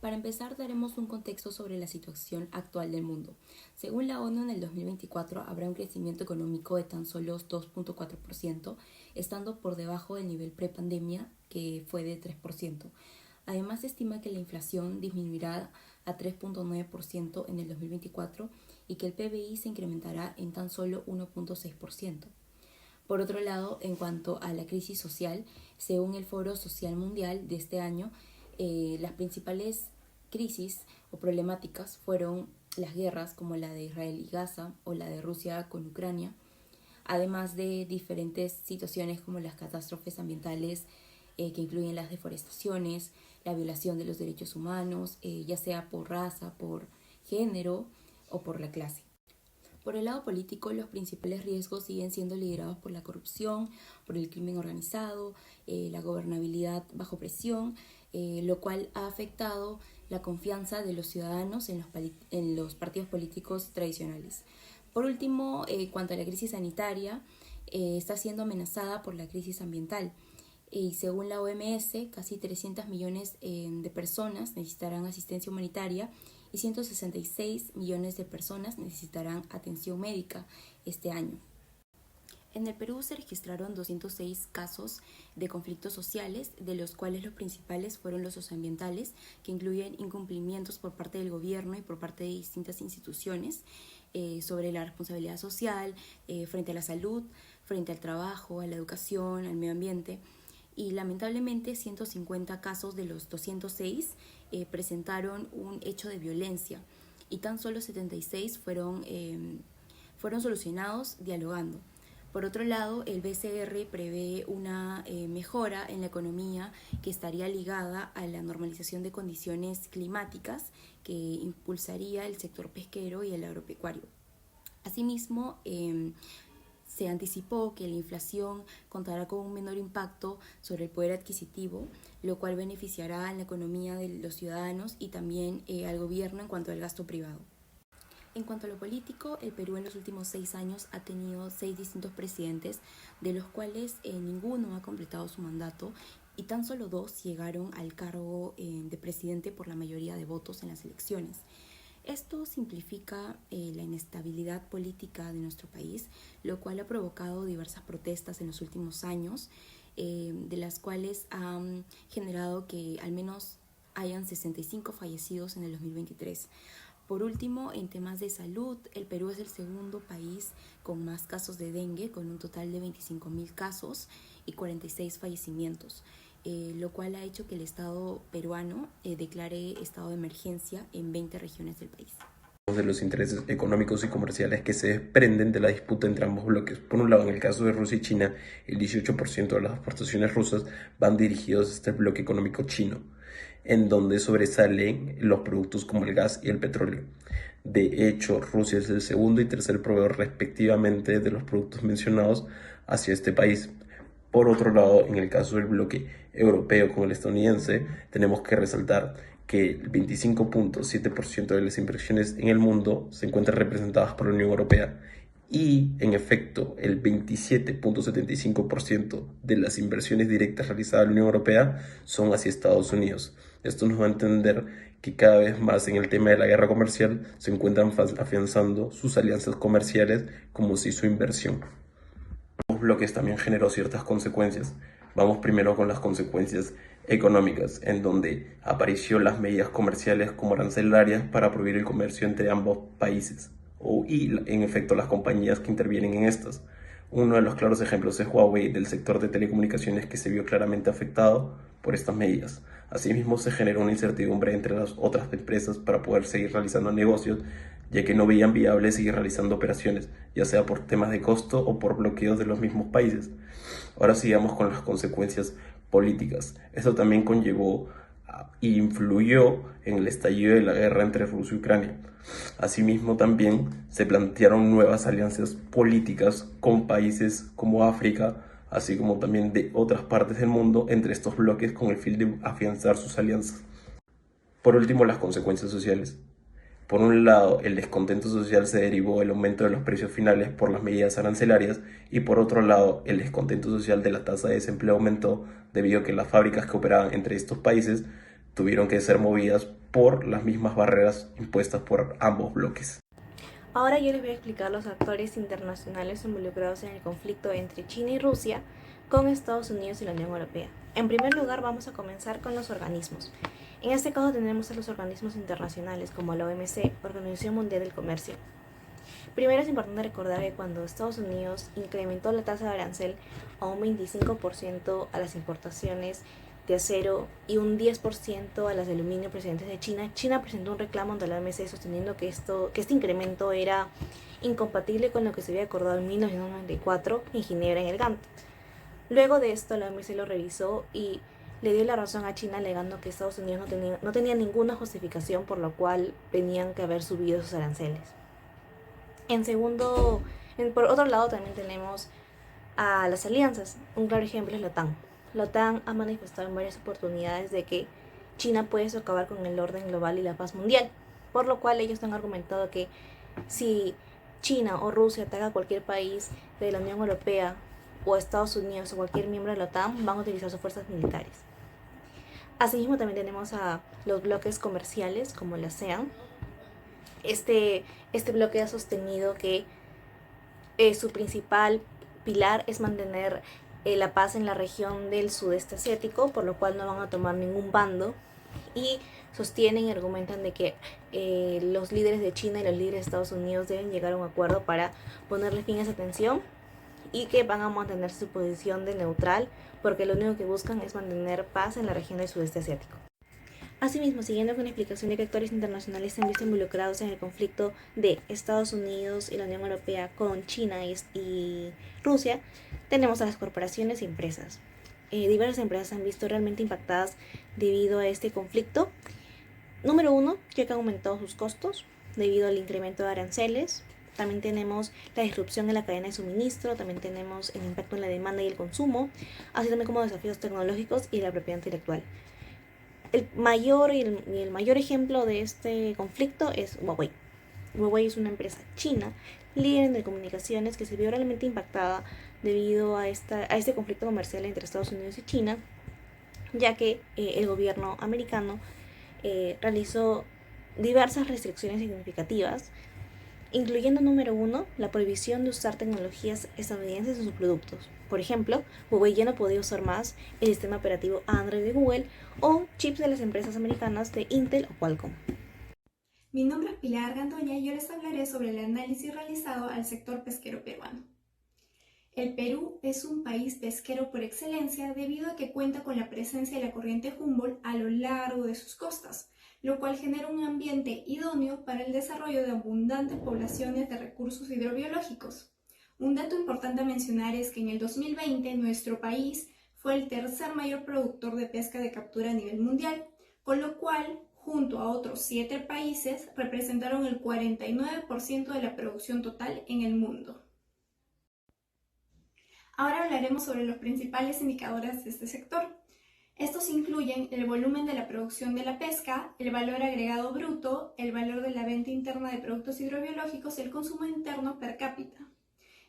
Para empezar, daremos un contexto sobre la situación actual del mundo. Según la ONU, en el 2024 habrá un crecimiento económico de tan solo 2.4%, estando por debajo del nivel prepandemia, que fue de 3%. Además, se estima que la inflación disminuirá a 3.9% en el 2024 y que el PBI se incrementará en tan solo 1.6%. Por otro lado, en cuanto a la crisis social, según el Foro Social Mundial de este año, las principales crisis o problemáticas fueron las guerras como la de Israel y Gaza o la de Rusia con Ucrania, además de diferentes situaciones como las catástrofes ambientales que incluyen las deforestaciones, la violación de los derechos humanos, ya sea por raza, por género o por la clase. Por el lado político, los principales riesgos siguen siendo liderados por la corrupción, por el crimen organizado, la gobernabilidad bajo presión, lo cual ha afectado la confianza de los ciudadanos en los partidos políticos tradicionales. Por último, en cuanto a la crisis sanitaria, está siendo amenazada por la crisis ambiental. Y según la OMS, casi 300 millones de personas necesitarán asistencia humanitaria y 166 millones de personas necesitarán atención médica este año. En el Perú se registraron 206 casos de conflictos sociales, de los cuales los principales fueron los socioambientales, que incluyen incumplimientos por parte del gobierno y por parte de distintas instituciones sobre la responsabilidad social, frente a la salud, frente al trabajo, a la educación, al medio ambiente. Y lamentablemente 150 casos de los 206 presentaron un hecho de violencia y tan solo 76 fueron solucionados dialogando. Por otro lado, el BCR prevé una mejora en la economía que estaría ligada a la normalización de condiciones climáticas que impulsaría el sector pesquero y el agropecuario. Asimismo, se anticipó que la inflación contará con un menor impacto sobre el poder adquisitivo, lo cual beneficiará a la economía de los ciudadanos y también al gobierno en cuanto al gasto privado. En cuanto a lo político, el Perú en los últimos 6 años ha tenido 6 distintos presidentes, de los cuales ninguno ha completado su mandato y tan solo 2 llegaron al cargo de presidente por la mayoría de votos en las elecciones. Esto simplifica la inestabilidad política de nuestro país, lo cual ha provocado diversas protestas en los últimos años, de las cuales han generado que al menos hayan 65 fallecidos en el 2023. Por último, en temas de salud, el Perú es el segundo país con más casos de dengue, con un total de 25.000 casos y 46 fallecimientos, lo cual ha hecho que el Estado peruano declare estado de emergencia en 20 regiones del país. De los intereses económicos y comerciales que se desprenden de la disputa entre ambos bloques. Por un lado, en el caso de Rusia y China, el 18% de las exportaciones rusas van dirigidos a este bloque económico chino, en donde sobresalen los productos como el gas y el petróleo. De hecho, Rusia es el segundo y tercer proveedor respectivamente de los productos mencionados hacia este país. Por otro lado, en el caso del bloque europeo con el estadounidense, tenemos que resaltar que el 25.7% de las inversiones en el mundo se encuentran representadas por la Unión Europea y, en efecto, el 27.75% de las inversiones directas realizadas en la Unión Europea son hacia Estados Unidos. Esto nos va a entender que cada vez más en el tema de la guerra comercial se encuentran afianzando sus alianzas comerciales como si su inversión. Los bloques también generó ciertas consecuencias. Vamos primero con las consecuencias económicas, en donde apareció las medidas comerciales como arancelarias para prohibir el comercio entre ambos países y en efecto las compañías que intervienen en estas. Uno de los claros ejemplos es Huawei del sector de telecomunicaciones, que se vio claramente afectado por estas medidas. Asimismo, se generó una incertidumbre entre las otras empresas para poder seguir realizando negocios, ya que no veían viable seguir realizando operaciones, ya sea por temas de costo o por bloqueos de los mismos países. Ahora sigamos con las consecuencias políticas. Esto también conllevó e influyó en el estallido de la guerra entre Rusia y Ucrania. Asimismo, también se plantearon nuevas alianzas políticas con países como África, así como también de otras partes del mundo, entre estos bloques con el fin de afianzar sus alianzas. Por último, las consecuencias sociales. Por un lado, el descontento social se derivó del aumento de los precios finales por las medidas arancelarias y por otro lado, el descontento social de la tasa de desempleo aumentó debido a que las fábricas que operaban entre estos países tuvieron que ser movidas por las mismas barreras impuestas por ambos bloques. Ahora yo les voy a explicar los actores internacionales involucrados en el conflicto entre China y Rusia con Estados Unidos y la Unión Europea. En primer lugar, vamos a comenzar con los organismos. En este caso tenemos a los organismos internacionales como la OMC, Organización Mundial del Comercio. Primero es importante recordar que cuando Estados Unidos incrementó la tasa de arancel a un 25% a las importaciones de acero y un 10% a las de aluminio procedentes de China, China presentó un reclamo ante la OMC sosteniendo que este incremento era incompatible con lo que se había acordado en 1994 en Ginebra, en el GATT. Luego de esto, la OMC lo revisó y le dio la razón a China alegando que Estados Unidos no tenía ninguna justificación por lo cual tenían que haber subido sus aranceles. Por otro lado, también tenemos a las alianzas. Un claro ejemplo es la OTAN. La OTAN ha manifestado en varias oportunidades de que China puede socavar con el orden global y la paz mundial, por lo cual ellos han argumentado que si China o Rusia ataca a cualquier país de la Unión Europea o Estados Unidos o cualquier miembro de la OTAN, van a utilizar sus fuerzas militares. Asimismo, también tenemos a los bloques comerciales como la ASEAN. Este bloque ha sostenido que su principal pilar es mantener la paz en la región del sudeste asiático, por lo cual no van a tomar ningún bando, y sostienen y argumentan de que los líderes de China y los líderes de Estados Unidos deben llegar a un acuerdo para ponerle fin a esa tensión y que van a mantener su posición de neutral porque lo único que buscan es mantener paz en la región del sudeste asiático. Asimismo, siguiendo con la explicación de qué actores internacionales se han visto involucrados en el conflicto de Estados Unidos y la Unión Europea con China y Rusia, tenemos a las corporaciones y empresas. Diversas empresas se han visto realmente impactadas debido a este conflicto. Número uno, ya que han aumentado sus costos debido al incremento de aranceles. También tenemos la disrupción en la cadena de suministro, también tenemos el impacto en la demanda y el consumo, así también como desafíos tecnológicos y la propiedad intelectual. El mayor ejemplo de este conflicto es Huawei. Huawei es una empresa china, líder en telecomunicaciones, que se vio realmente impactada debido a este conflicto comercial entre Estados Unidos y China, ya que el gobierno americano realizó diversas restricciones significativas, incluyendo, número uno, la prohibición de usar tecnologías estadounidenses en sus productos. Por ejemplo, Huawei ya no podía usar más el sistema operativo Android de Google o chips de las empresas americanas de Intel o Qualcomm. Mi nombre es Pilar Gandoña y yo les hablaré sobre el análisis realizado al sector pesquero peruano. El Perú es un país pesquero por excelencia debido a que cuenta con la presencia de la corriente Humboldt a lo largo de sus costas, lo cual genera un ambiente idóneo para el desarrollo de abundantes poblaciones de recursos hidrobiológicos. Un dato importante a mencionar es que en el 2020 nuestro país fue el tercer mayor productor de pesca de captura a nivel mundial, con lo cual, junto a otros 7 países, representaron el 49% de la producción total en el mundo. Ahora hablaremos sobre los principales indicadores de este sector. Estos incluyen el volumen de la producción de la pesca, el valor agregado bruto, el valor de la venta interna de productos hidrobiológicos y el consumo interno per cápita.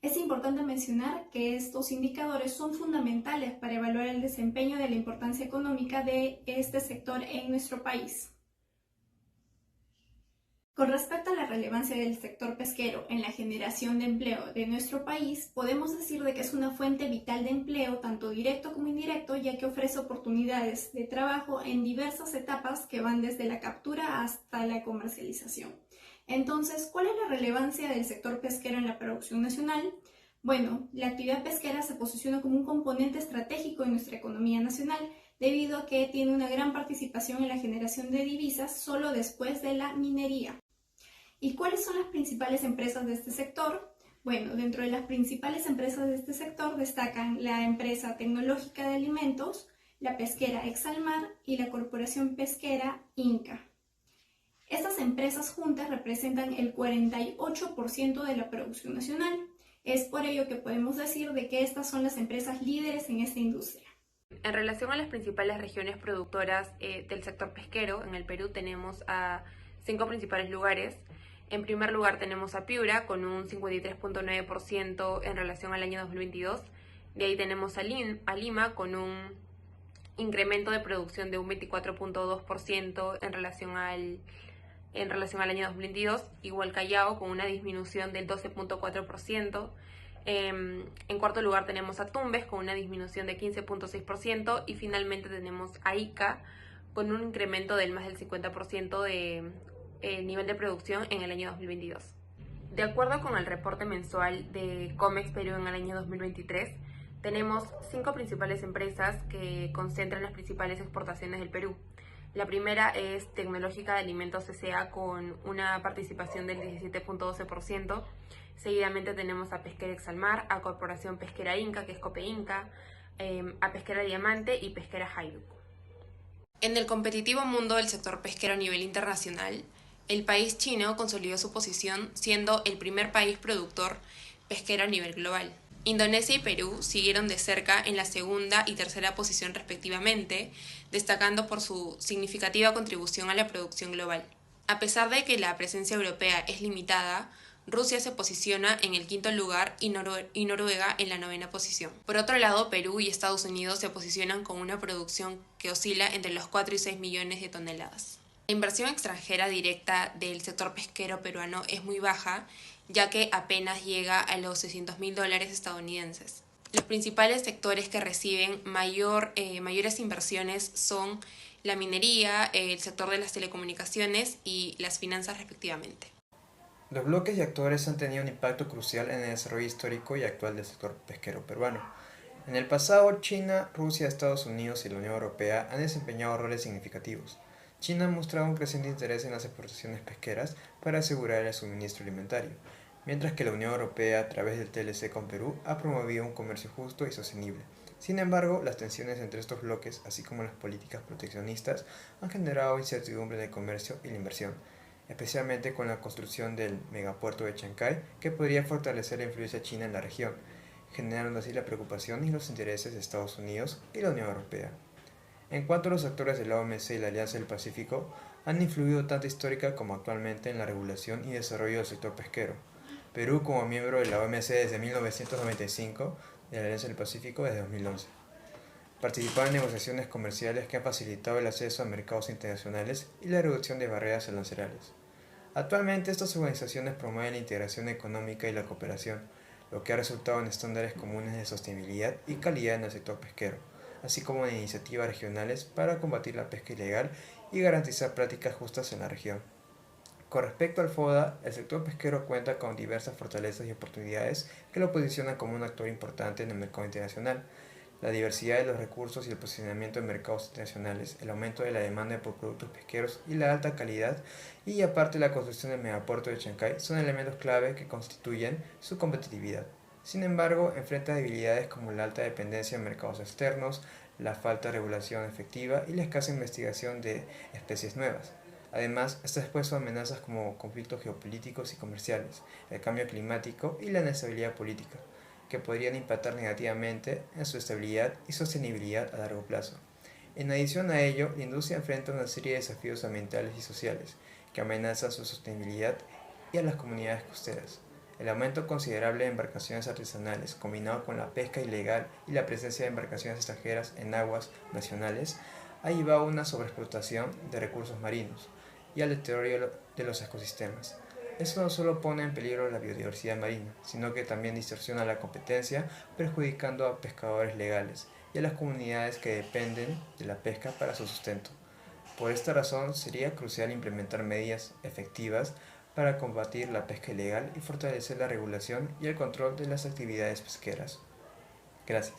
Es importante mencionar que estos indicadores son fundamentales para evaluar el desempeño de la importancia económica de este sector en nuestro país. Con respecto a la relevancia del sector pesquero en la generación de empleo de nuestro país, podemos decir de que es una fuente vital de empleo, tanto directo como indirecto, ya que ofrece oportunidades de trabajo en diversas etapas que van desde la captura hasta la comercialización. Entonces, ¿cuál es la relevancia del sector pesquero en la producción nacional? Bueno, la actividad pesquera se posiciona como un componente estratégico en nuestra economía nacional, debido a que tiene una gran participación en la generación de divisas solo después de la minería. ¿Y cuáles son las principales empresas de este sector? Bueno, dentro de las principales empresas de este sector destacan la empresa tecnológica de alimentos, la pesquera Exalmar y la corporación pesquera Inca. Estas empresas juntas representan el 48% de la producción nacional. Es por ello que podemos decir de que estas son las empresas líderes en esta industria. En relación a las principales regiones productoras del sector pesquero, en el Perú tenemos a 5 principales lugares. En primer lugar tenemos a Piura con un 53.9% en relación al año 2022. De ahí tenemos a Lima con un incremento de producción de un 24.2% en relación al año 2022, igual Callao con una disminución del 12.4%. En cuarto lugar tenemos a Tumbes con una disminución de 15.6% y finalmente tenemos a Ica con un incremento del más del 50% de nivel de producción en el año 2022. De acuerdo con el reporte mensual de Comex Perú en el año 2023, tenemos 5 principales empresas que concentran las principales exportaciones del Perú. La primera es Tecnológica de Alimentos S.A. con una participación del 17.12%. Seguidamente tenemos a Pesquera Exalmar, a Corporación Pesquera Inca, que es Cope Inca, a Pesquera Diamante y Pesquera Hajduk. En el competitivo mundo del sector pesquero a nivel internacional, el país chino consolidó su posición siendo el primer país productor pesquero a nivel global. Indonesia y Perú siguieron de cerca en la segunda y tercera posición respectivamente, destacando por su significativa contribución a la producción global. A pesar de que la presencia europea es limitada, Rusia se posiciona en el 5º lugar y Noruega en la 9ª posición. Por otro lado, Perú y Estados Unidos se posicionan con una producción que oscila entre los 4 y 6 millones de toneladas. La inversión extranjera directa del sector pesquero peruano es muy baja, ya que apenas llega a los $600.000 estadounidenses. Los principales sectores que reciben mayores inversiones son la minería, el sector de las telecomunicaciones y las finanzas respectivamente. Los bloques y actores han tenido un impacto crucial en el desarrollo histórico y actual del sector pesquero peruano. En el pasado, China, Rusia, Estados Unidos y la Unión Europea han desempeñado roles significativos. China ha mostrado un creciente interés en las exportaciones pesqueras para asegurar el suministro alimentario, mientras que la Unión Europea, a través del TLC con Perú, ha promovido un comercio justo y sostenible. Sin embargo, las tensiones entre estos bloques, así como las políticas proteccionistas, han generado incertidumbre en el comercio y la inversión, especialmente con la construcción del megapuerto de Chancay, que podría fortalecer la influencia china en la región, generando así la preocupación y los intereses de Estados Unidos y la Unión Europea. En cuanto a los actores de la OMC y la Alianza del Pacífico, han influido tanto histórica como actualmente en la regulación y desarrollo del sector pesquero. Perú, como miembro de la OMC desde 1995, y de la Alianza del Pacífico desde 2011. Participó en negociaciones comerciales que han facilitado el acceso a mercados internacionales y la reducción de barreras arancelarias. Actualmente estas organizaciones promueven la integración económica y la cooperación, lo que ha resultado en estándares comunes de sostenibilidad y calidad en el sector pesquero, así como en iniciativas regionales para combatir la pesca ilegal y garantizar prácticas justas en la región. Con respecto al FODA, el sector pesquero cuenta con diversas fortalezas y oportunidades que lo posicionan como un actor importante en el mercado internacional. La diversidad de los recursos y el posicionamiento en mercados internacionales, el aumento de la demanda por productos pesqueros y la alta calidad, y aparte la construcción del megapuerto de Chancay, son elementos clave que constituyen su competitividad. Sin embargo, enfrenta debilidades como la alta dependencia en mercados externos, la falta de regulación efectiva y la escasa investigación de especies nuevas. Además, está expuesto a amenazas como conflictos geopolíticos y comerciales, el cambio climático y la inestabilidad política, que podrían impactar negativamente en su estabilidad y sostenibilidad a largo plazo. En adición a ello, la industria enfrenta una serie de desafíos ambientales y sociales que amenazan su sostenibilidad y a las comunidades costeras. El aumento considerable de embarcaciones artesanales, combinado con la pesca ilegal y la presencia de embarcaciones extranjeras en aguas nacionales, ha llevado a una sobreexplotación de recursos marinos y al deterioro de los ecosistemas. Esto no solo pone en peligro la biodiversidad marina, sino que también distorsiona la competencia, perjudicando a pescadores legales y a las comunidades que dependen de la pesca para su sustento. Por esta razón, sería crucial implementar medidas efectivas para combatir la pesca ilegal y fortalecer la regulación y el control de las actividades pesqueras. Gracias.